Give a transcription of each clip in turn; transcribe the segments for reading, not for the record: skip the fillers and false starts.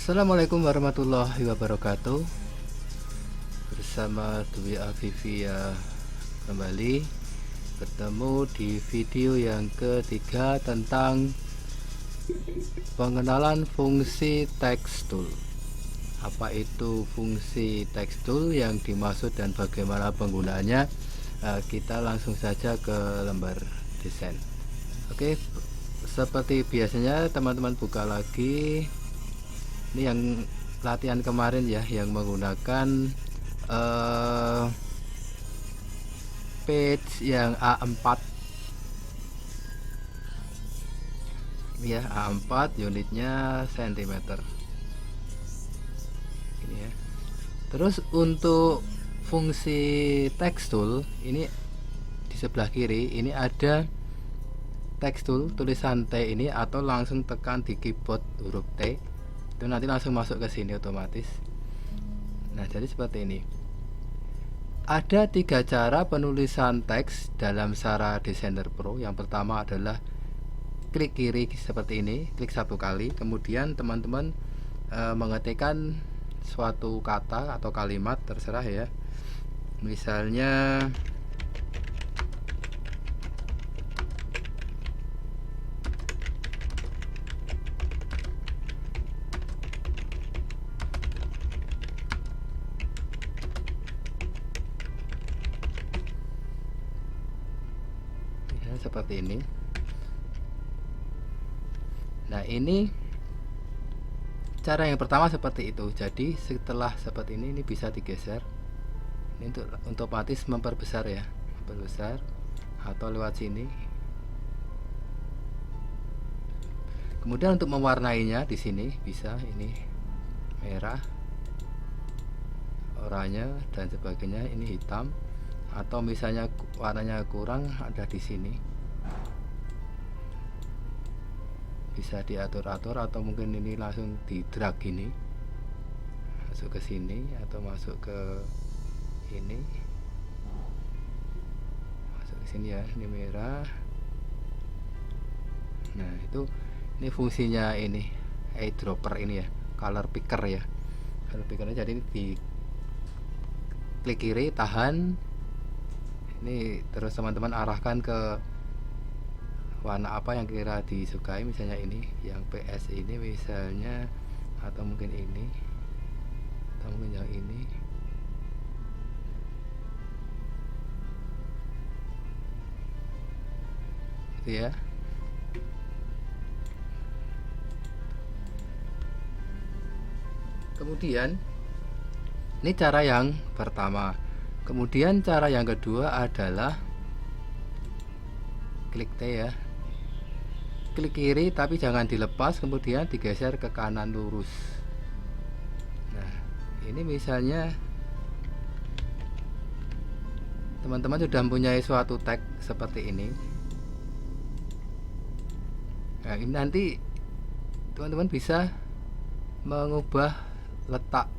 Assalamualaikum warahmatullahi wabarakatuh. Bersama Dwi Afifia kembali bertemu di video yang ketiga tentang pengenalan fungsi text tool. Apa itu fungsi text tool, yang dimaksud dan bagaimana penggunaannya? Kita langsung saja ke lembar desain. Oke, seperti biasanya teman-teman buka lagi. Ini yang latihan kemarin ya, yang menggunakan page yang A4 ya, A4 unitnya cm ini ya. Terus untuk fungsi text tool ini di sebelah kiri ini ada text tool tulisan T ini, atau langsung tekan di keyboard huruf T itu nanti langsung masuk ke sini otomatis. Nah, jadi seperti ini. Ada 3 cara penulisan teks dalam Sara Designer Pro. Yang pertama adalah klik kiri seperti ini, klik 1 kali, kemudian teman-teman mengetikkan suatu kata atau kalimat, terserah ya. Misalnya seperti ini. Nah, ini cara yang pertama seperti itu. Jadi setelah seperti ini bisa digeser. Ini untuk otomatis memperbesar ya, memperbesar, atau lewat sini. Kemudian untuk mewarnainya di sini bisa ini merah, oranye dan sebagainya, ini hitam, atau misalnya warnanya kurang ada di sini. Bisa diatur-atur, atau mungkin ini langsung di drag gini masuk ke sini, atau masuk ke ini, masuk ke sini ya. Ini merah. Nah, ini fungsinya ini eyedropper ini ya, color picker ya, color pickernya. Jadi di klik kiri, tahan ini, terus teman-teman arahkan ke warna apa yang kira disukai. Misalnya ini yang PS ini misalnya, atau mungkin ini, atau mungkin yang ini. Itu ya. Kemudian ini cara yang pertama. Kemudian cara yang kedua adalah klik T ya, klik kiri tapi jangan dilepas, kemudian digeser ke kanan lurus. Nah, ini misalnya teman-teman sudah mempunyai suatu tag seperti ini. Nah, ini nanti teman-teman bisa mengubah letak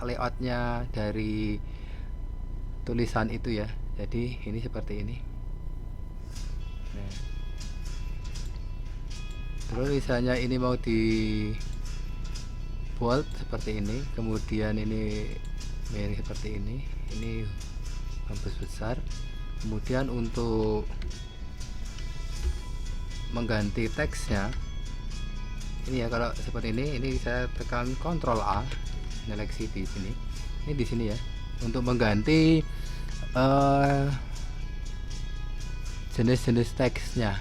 layoutnya dari tulisan itu ya. Jadi ini seperti ini. Nah, terus misalnya ini mau di bold seperti ini, kemudian ini mirip seperti ini hapus besar. Kemudian untuk mengganti teksnya ini ya, kalau seperti ini saya tekan Ctrl A, seleksi di sini. Ini di sini ya, untuk mengganti jenis-jenis teksnya.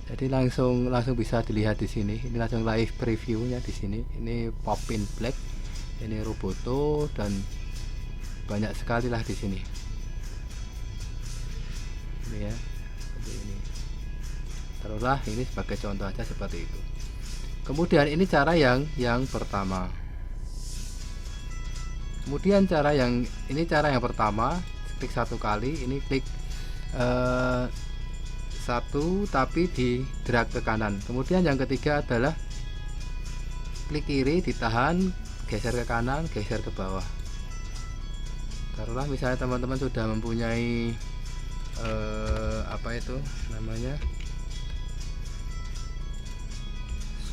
Jadi langsung bisa dilihat di sini. Ini langsung live previewnya di sini. Ini pop in black, ini Roboto, dan banyak sekali lah di sini. Ini ya, seperti ini. Taruhlah ini sebagai contoh aja seperti itu. Kemudian ini cara yang pertama. Kemudian cara yang pertama, klik 1 kali, ini klik 1 tapi di drag ke kanan. Kemudian yang ketiga adalah klik kiri, ditahan, geser ke kanan, geser ke bawah. Taruhlah misalnya teman-teman sudah mempunyai apa itu namanya,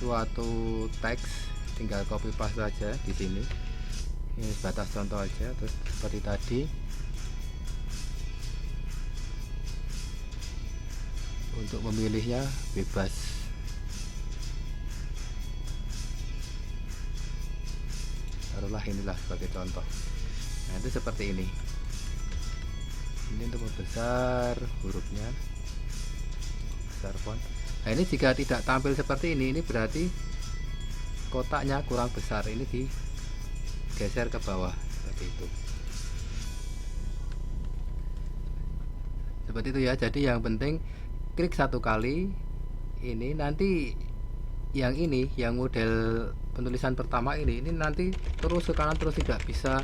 suatu teks tinggal copy paste aja di sini. Ini sebatas contoh aja. Terus seperti tadi, untuk memilihnya bebas. Taruhlah inilah sebagai contoh. Nah, itu seperti ini. Ini untuk membesar hurufnya, besar font. Nah, ini jika tidak tampil seperti ini berarti kotaknya kurang besar. Ini digeser ke bawah seperti itu. Seperti itu ya. Jadi yang penting klik satu kali. Ini nanti yang ini, yang model penulisan pertama ini nanti terus ke kanan, terus tidak bisa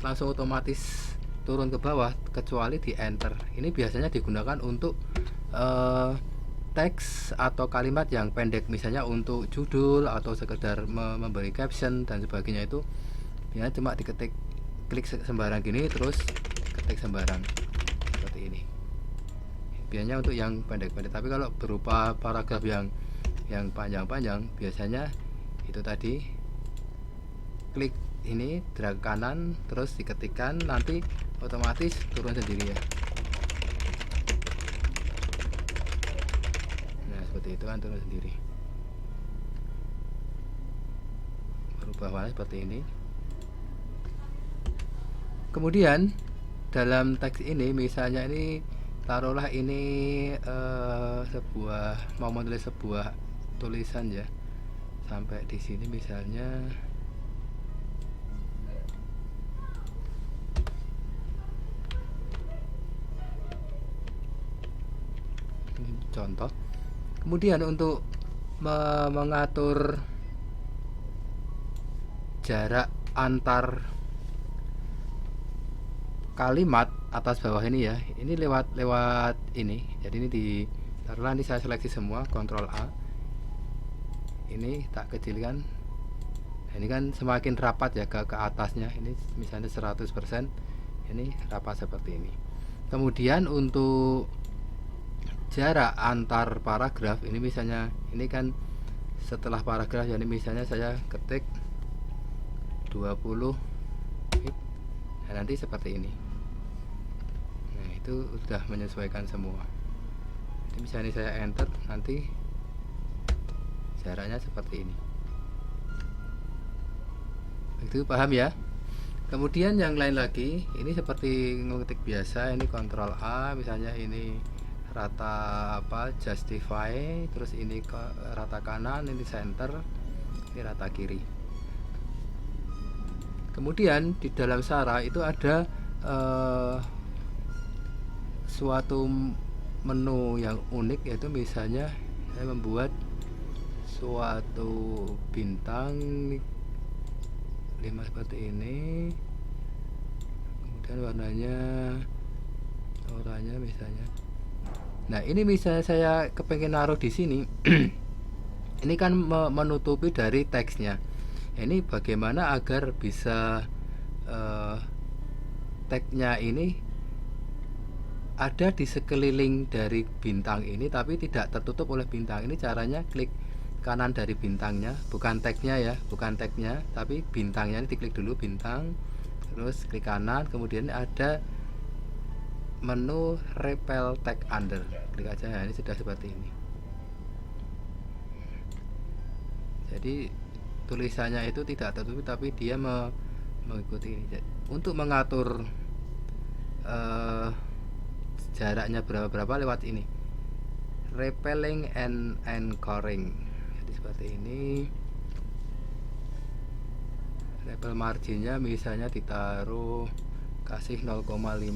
langsung otomatis turun ke bawah kecuali di enter. Ini biasanya digunakan untuk teks atau kalimat yang pendek, misalnya untuk judul atau sekedar memberi caption dan sebagainya. Itu ya cuma diketik, klik sembarang gini terus ketik sembarang seperti ini. Biasanya untuk yang pendek-pendek, tapi kalau berupa paragraf yang panjang-panjang biasanya itu tadi, klik ini, drag kanan terus diketikkan, nanti otomatis turun sendiri ya. Nah seperti itu kan, turun sendiri, berubah warna seperti ini. Kemudian dalam teks ini, misalnya ini taruhlah ini mau menulis sebuah tulisan ya, sampai di sini misalnya. Contoh. Kemudian untuk mengatur jarak antar kalimat atas bawah ini ya, ini lewat ini. Jadi ini taruhlah ini saya seleksi semua, Ctrl A, ini tak kecilkan. Nah, ini kan semakin rapat ya ke atasnya. Ini misalnya 100%, ini rapat seperti ini. Kemudian untuk jarak antar paragraf ini, misalnya ini kan setelah paragraf, jadi misalnya saya ketik 20, nah nanti seperti ini. Nah itu sudah menyesuaikan semua. Jadi misalnya saya enter, nanti jaraknya seperti ini. Itu paham ya. Kemudian yang lain lagi, ini seperti ngetik biasa, ini Ctrl A, misalnya ini rata justify, terus ini ke rata kanan, ini center, ini rata kiri. Kemudian di dalam Sara itu ada suatu menu yang unik, yaitu misalnya saya membuat suatu bintang 5 seperti ini, kemudian warnanya oranye misalnya. Nah ini misalnya saya kepengen naruh di sini ini kan menutupi dari teksnya. Ini bagaimana agar bisa teksnya ini ada di sekeliling dari bintang ini tapi tidak tertutup oleh bintang. Ini caranya klik kanan dari bintangnya, bukan teksnya ya, bukan teksnya tapi bintangnya. Ini diklik dulu bintang, terus klik kanan, kemudian ada menu repel tag under, klik aja. Nah, ini sudah seperti ini. Jadi tulisannya itu tidak tertutup tapi dia mengikuti ini. Untuk mengatur jaraknya berapa lewat ini, repelling and anchoring. Jadi seperti ini. Repel marginnya misalnya ditaruh, kasih 0,5 cm,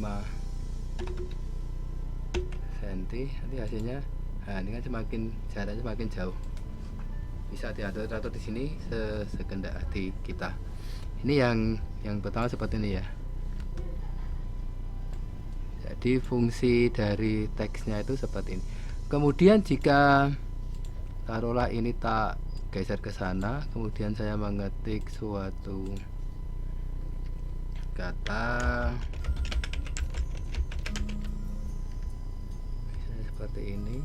nanti hasilnya, nah ini kan semakin jaraknya semakin jauh, bisa diatur di sini sekehendak hati kita. Ini yang pertama seperti ini ya. Jadi fungsi dari teksnya itu seperti ini. Kemudian jika taruhlah ini tak geser ke sana, kemudian saya mengetik suatu kata seperti ini,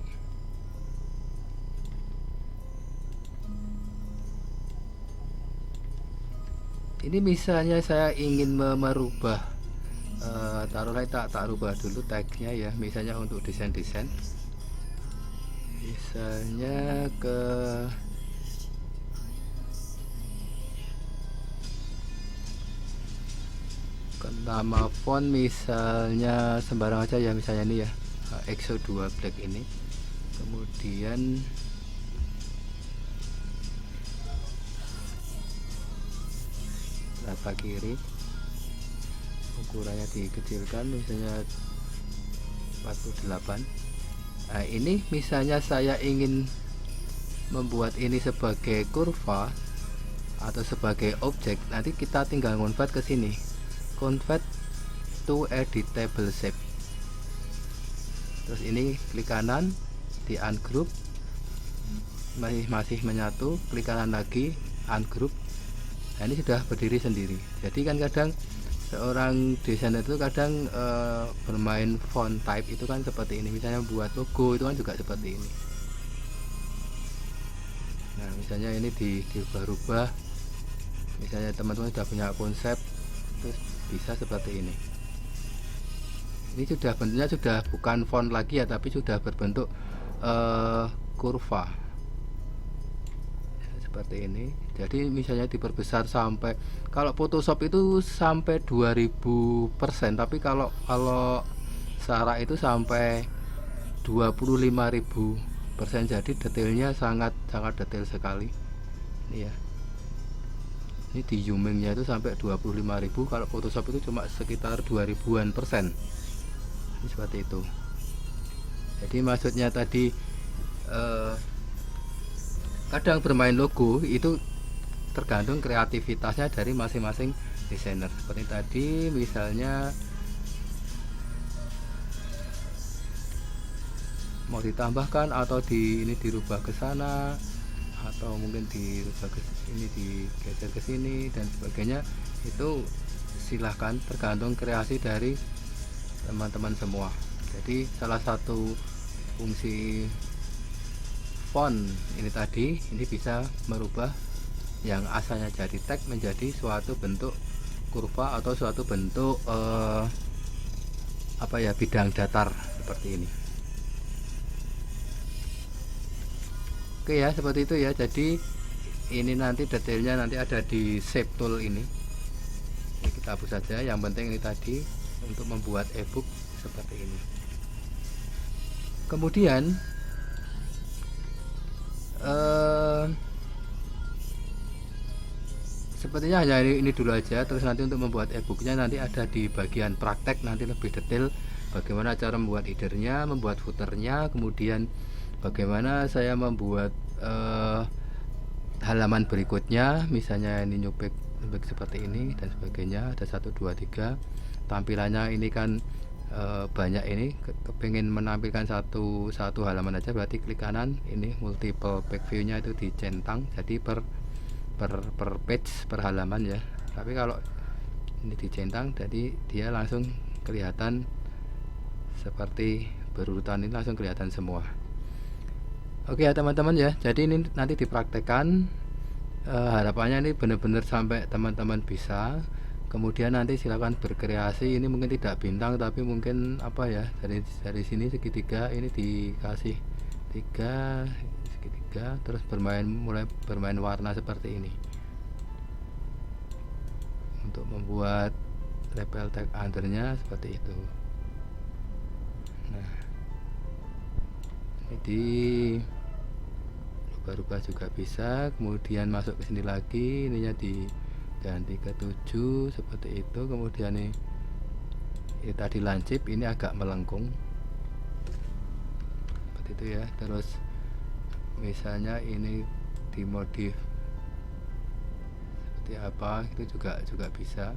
Ini misalnya saya ingin merubah, taruhlah tak rubah dulu tagnya ya, misalnya untuk desain-desain, misalnya ke nama font, misalnya sembarang aja ya, misalnya ini ya, EXO 2 black ini. Kemudian rata kiri, ukurannya dikecilkan misalnya 48. Nah ini misalnya saya ingin membuat ini sebagai kurva atau sebagai objek, nanti kita tinggal convert ke sini, convert to editable shape. Terus ini klik kanan di ungroup, masih menyatu, klik kanan lagi ungroup. Nah ini sudah berdiri sendiri. Jadi kan kadang seorang desainer itu kadang bermain font type itu kan seperti ini, misalnya buat logo itu kan juga seperti ini. Nah misalnya ini dirubah-rubah, misalnya teman-teman sudah punya konsep, terus bisa seperti ini. Ini sudah bentuknya sudah bukan font lagi ya, tapi sudah berbentuk kurva seperti ini. Jadi misalnya diperbesar sampai, kalau Photoshop itu sampai 2000%, tapi kalau Sara itu sampai 25.000%. Jadi detailnya sangat detail sekali. Ini ya, ini di zoomingnya itu sampai 25.000, kalau Photoshop itu cuma sekitar 2000-an%. Ini seperti itu. Jadi maksudnya tadi kadang bermain logo itu tergantung kreativitasnya dari masing-masing desainer. Seperti tadi misalnya mau ditambahkan atau ini dirubah ke sana, atau mungkin dirubah ke ini, digeser ke sini dan sebagainya, itu silahkan, tergantung kreasi dari teman-teman semua. Jadi salah satu fungsi font ini tadi, ini bisa merubah yang asalnya jadi tag menjadi suatu bentuk kurva atau suatu bentuk apa ya, bidang datar seperti ini. Oke ya, seperti itu ya. Jadi ini nanti detailnya nanti ada di shape tool ini. Kita hapus saja, yang penting ini tadi untuk membuat ebook seperti ini. Kemudian sepertinya hanya ini dulu aja. Terus nanti untuk membuat ebooknya nanti ada di bagian praktek, nanti lebih detail bagaimana cara membuat headernya, membuat footernya, kemudian bagaimana saya membuat halaman berikutnya, misalnya ini nyubek seperti ini dan sebagainya. Ada 1 2 3 tampilannya ini kan banyak. Ini kepingin menampilkan satu halaman aja, berarti klik kanan, ini multiple page view nya itu dicentang, jadi per page, per halaman ya. Tapi kalau ini dicentang, jadi dia langsung kelihatan seperti berurutan, ini langsung kelihatan semua. Oke ya teman-teman ya, jadi ini nanti dipraktekkan. Harapannya ini benar-benar sampai teman-teman bisa. Kemudian nanti silakan berkreasi. Ini mungkin tidak bintang, tapi mungkin apa ya, dari sini segitiga ini dikasih 3 segitiga, terus mulai bermain warna seperti ini untuk membuat label tag undernya seperti itu. Nah jadi rubah-rubah juga bisa. Kemudian masuk ke sini lagi, ininya diganti ke 7 seperti itu. Kemudian ini tadi lancip, ini agak melengkung seperti itu ya. Terus misalnya ini dimodif seperti apa, itu juga bisa.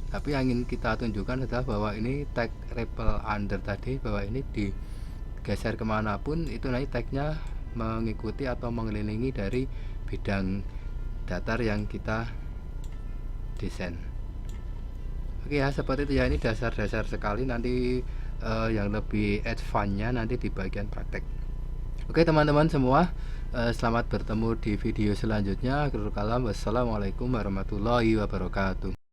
Tapi yang ingin kita tunjukkan adalah bahwa ini tag label under tadi, bahwa ini digeser kemanapun itu nanti tagnya mengikuti atau mengelilingi dari bidang datar yang kita desain. Oke ya, seperti itu ya. Ini dasar-dasar sekali. Nanti yang lebih advance-nya nanti di bagian praktek. Oke teman-teman semua, Selamat bertemu di video selanjutnya. Akhirul kalam, wassalamualaikum warahmatullahi wabarakatuh.